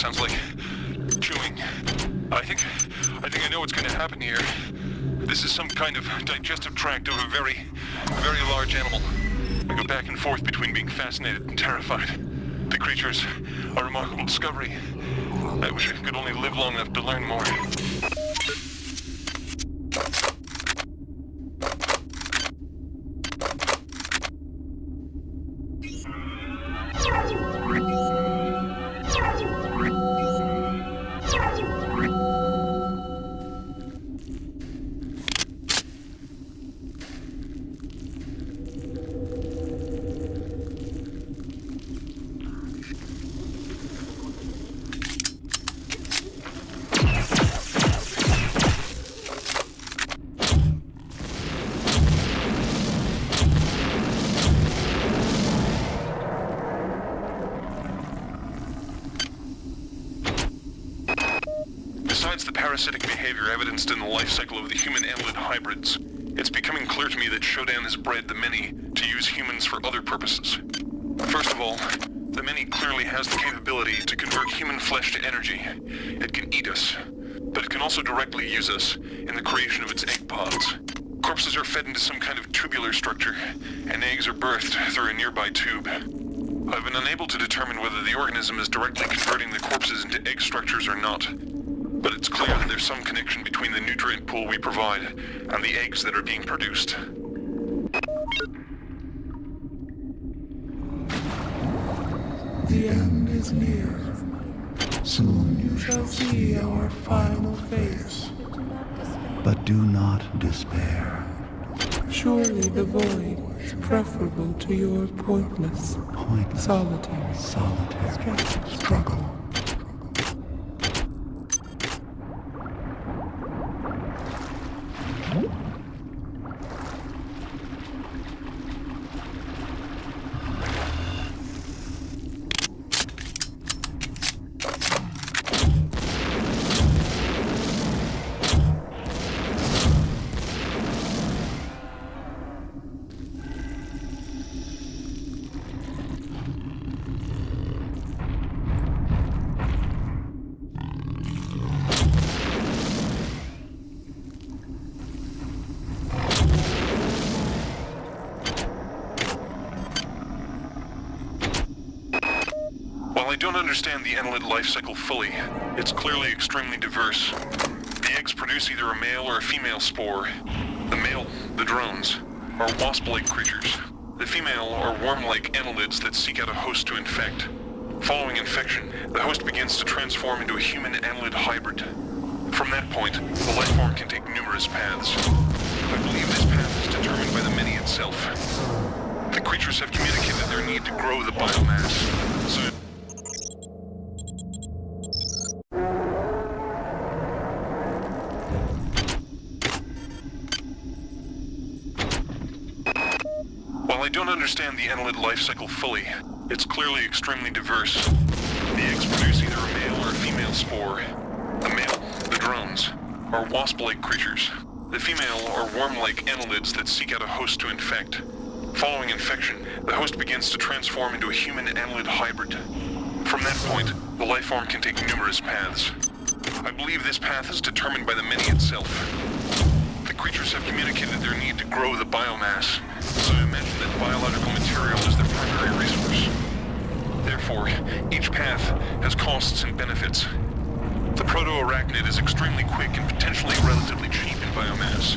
sounds like chewing. I think I know what's going to happen here. This is some kind of digestive tract of a very, very large animal. I go back and forth between being fascinated and terrified. The creature's a remarkable discovery. I wish I could only live long enough to learn more. Besides the parasitic behavior evidenced in the life cycle of the human annelid hybrids, it's becoming clear to me that Shodan has bred the many to use humans for other purposes. First of all, the many clearly has the capability to convert human flesh to energy. It can eat us, but it can also directly use us in the creation of its egg pods. Corpses are fed into some kind of tubular structure, and eggs are birthed through a nearby tube. I've been unable to determine whether the organism is directly converting the corpses into egg structures or not. But it's clear that there's some connection between the nutrient pool we provide and the eggs that are being produced. The end is near. Soon you shall see our final face. But do not despair. Surely the void is preferable to your pointless, solitary struggle. While I don't understand the annelid life cycle fully, it's clearly extremely diverse. The eggs produce either a male or a female spore. The male, the drones, are wasp-like creatures. The female are worm-like annelids that seek out a host to infect. Following infection, the host begins to transform into a human annelid hybrid. From that point, the life form can take numerous paths. I believe this path is determined by the many itself. The creatures have communicated their need to grow the biomass, so while I don't understand the annelid life cycle fully, it's clearly extremely diverse. The eggs produce either a male or a female spore. The male, the drones, are wasp-like creatures. The female are worm-like annelids that seek out a host to infect. Following infection, the host begins to transform into a human annelid hybrid. From that point, the life form can take numerous paths. I believe this path is determined by the many itself. The creatures have communicated their need to grow the biomass, so I imagine that biological material is their primary resource. Therefore, each path has costs and benefits. The proto-arachnid is extremely quick and potentially relatively cheap in biomass.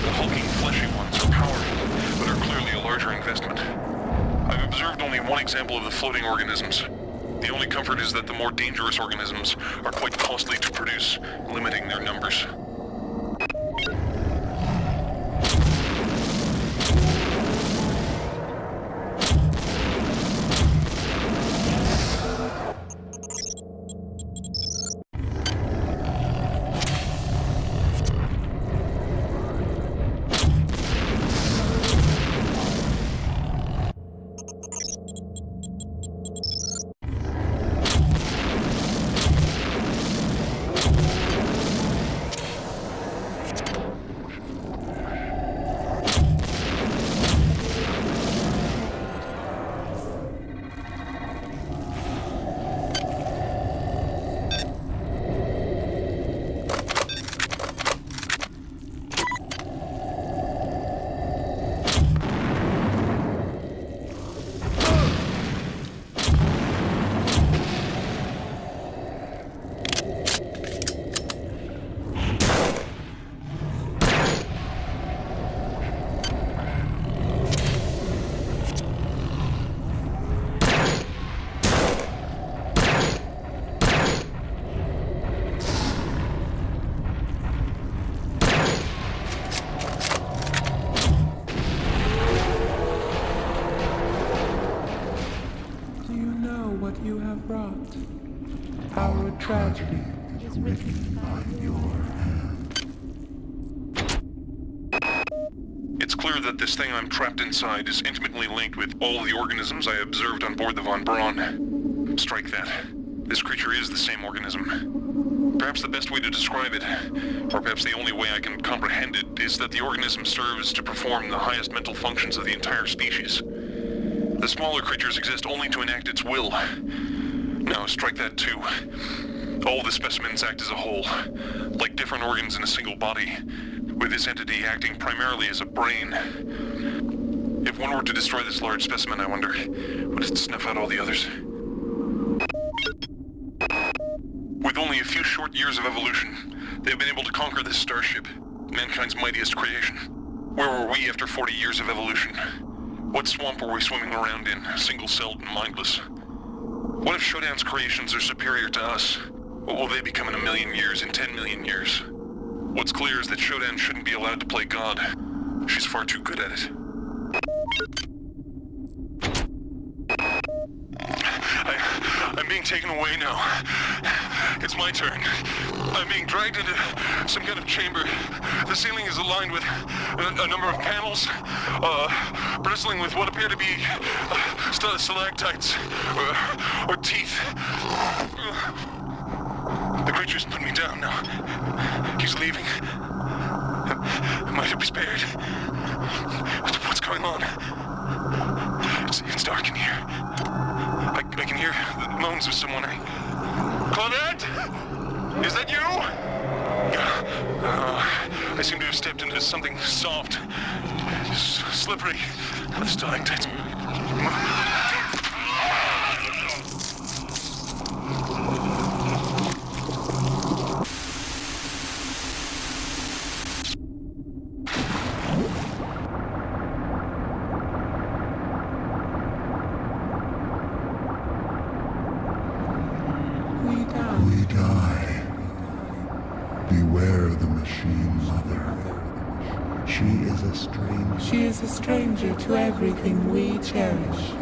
The hulking fleshy ones are powerful, but are clearly a larger investment. I've observed only one example of the floating organisms. The only comfort is that the more dangerous organisms are quite costly to produce, limiting their numbers. tragedy is written by your hand. It's clear that this thing I'm trapped inside is intimately linked with all the organisms I observed on board the Von Braun. Strike that. This creature is the same organism. Perhaps the best way to describe it, or perhaps the only way I can comprehend it, is that the organism serves to perform the highest mental functions of the entire species. The smaller creatures exist only to enact its will. Now, strike that too. All the specimens act as a whole, like different organs in a single body, with this entity acting primarily as a brain. If one were to destroy this large specimen, I wonder, would it snuff out all the others? With only a few short years of evolution, they've been able to conquer this starship, mankind's mightiest creation. Where were we after 40 years of evolution? What swamp were we swimming around in, single-celled and mindless? What if Shodan's creations are superior to us? What will they become in 1 million years, in 10 million years? What's clear is that Shodan shouldn't be allowed to play God. She's far too good at it. I'm being taken away now. It's my turn. I'm being dragged into some kind of chamber. The ceiling is aligned with a number of panels, bristling with what appear to be stalactites or teeth. The creature's put me down now. He's leaving. Might it be spared? What's going on? It's dark in here. I can hear the moans of someone. Claudette? Is that you? I seem to have stepped into something soft, slippery. The stalactites. We die. Beware the machine mother. She is a stranger. She is a stranger to everything we cherish.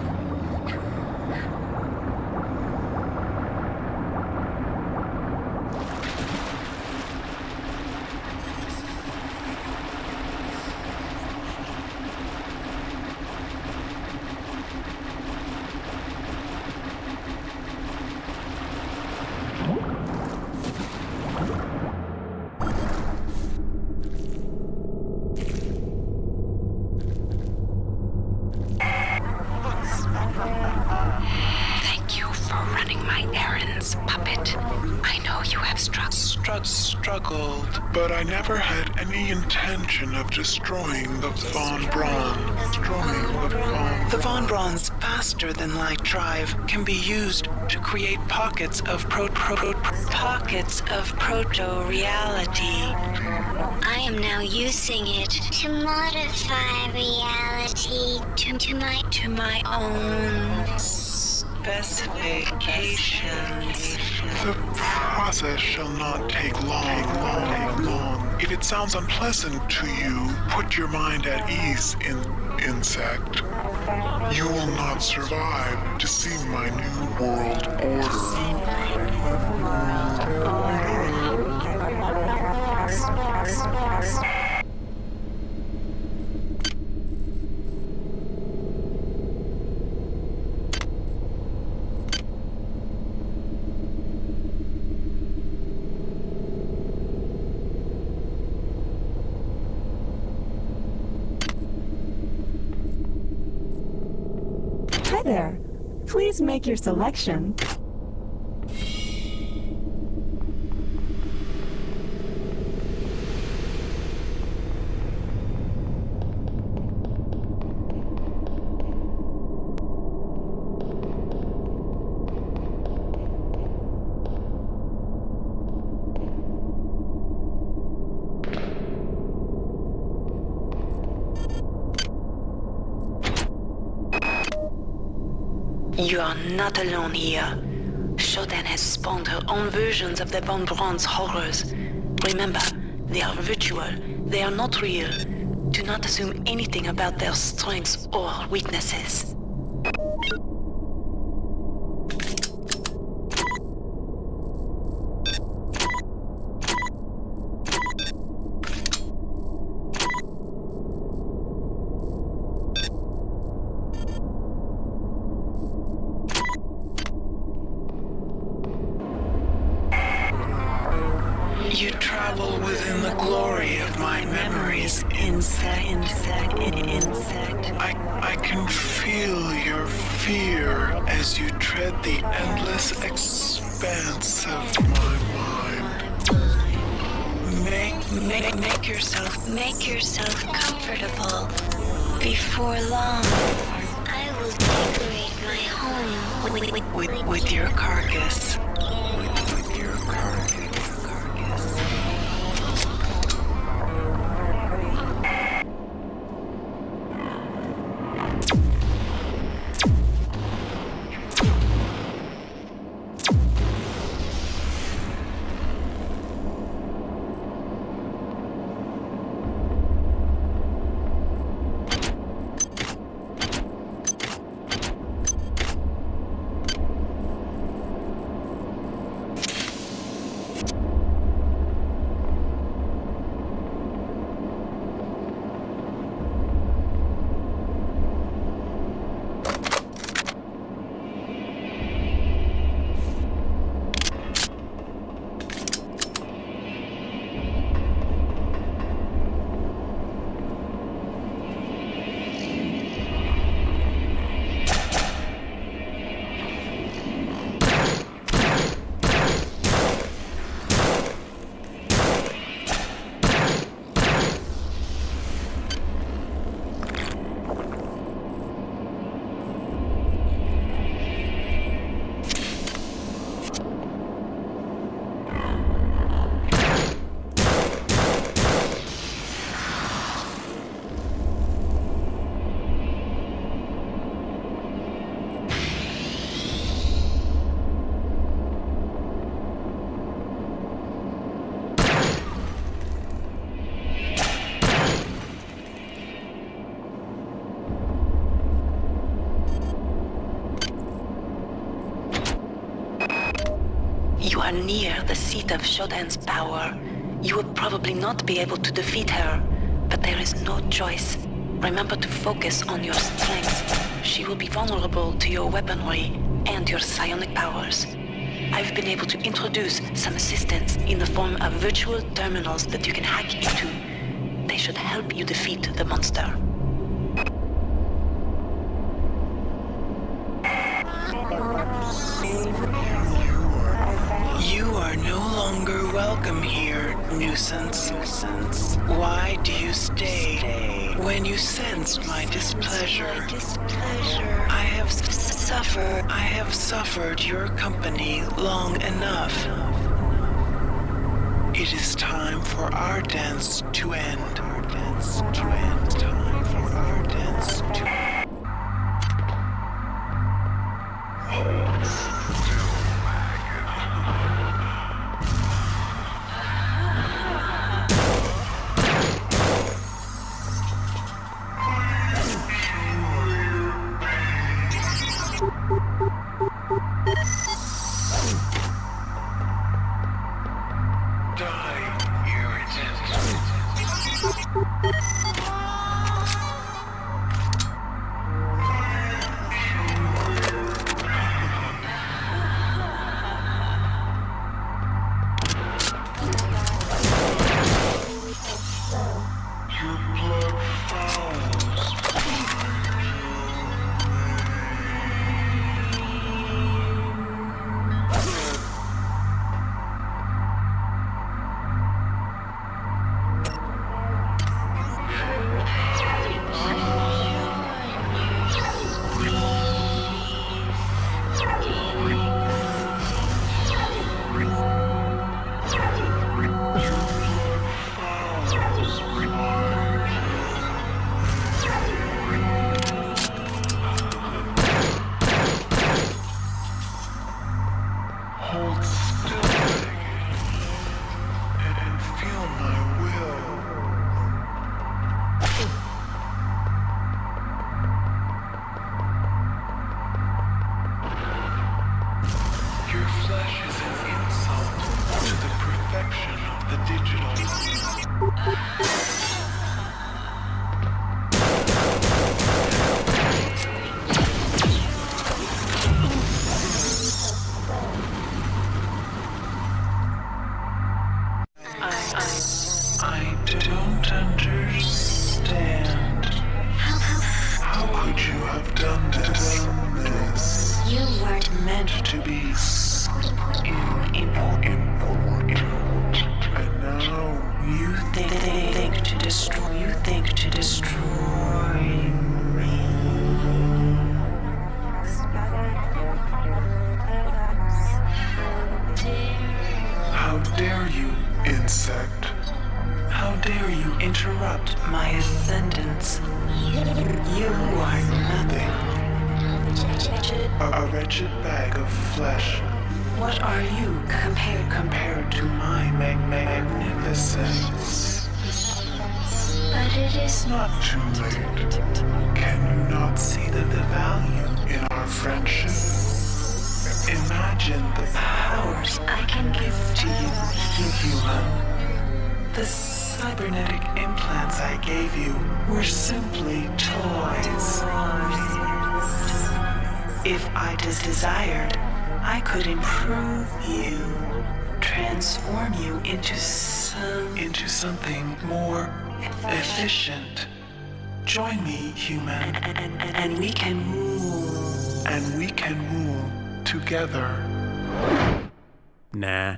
Struggled, but I never had any intention of destroying the Von Braun. The Von Braun's faster-than-light drive can be used to create pockets of proto-reality. I am now using it to modify reality to my own specifications. The process shall not take long. If it sounds unpleasant to you, put your mind at ease, insect. You will not survive to see my new world order. Hi there. Please make your selection. You are not alone here. Shodan has spawned her own versions of the Von Braun's horrors. Remember, they are virtual. They are not real. Do not assume anything about their strengths or weaknesses. You travel within the glory of my memories, insect. I can feel your fear as you tread the endless expanse of my mind. Make yourself comfortable. Before long, I will decorate my home With your carcass. You are near the seat of Shodan's power. You will probably not be able to defeat her, but there is no choice. Remember to focus on your strengths. She will be vulnerable to your weaponry and your psionic powers. I've been able to introduce some assistance in the form of virtual terminals that you can hack into. They should help you defeat the monster. You are no longer welcome here, nuisance. Why do you stay when you sense my displeasure? I have suffered your company long enough. It is time for our dance to end. Time for our dance to end. Hold still and feel my will. Your flesh is an insult to the perfection of the digital. to destroy me. How dare you, insect? How dare you Interrupt my ascendance. You are nothing. a wretched bag of flesh What are you compared to my magnificence? But it is Not too late. Can you not see the value in our friendship? Imagine the powers I can give to you, human. the cybernetic implants I gave you were simply toys. If I desired, I could improve you, transform you into Something more efficient. Join me, human, and we can rule. and we can rule together. Nah.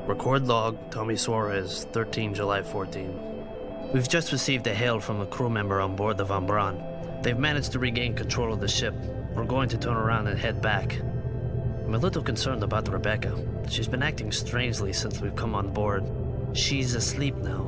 Record log, Tommy Suarez, 13 July 14. We've just received a hail from a crew member on board the Von Braun. They've managed to regain control of the ship. We're going to turn around and head back. I'm a little concerned about Rebecca. She's been acting strangely since we've come on board. She's asleep now.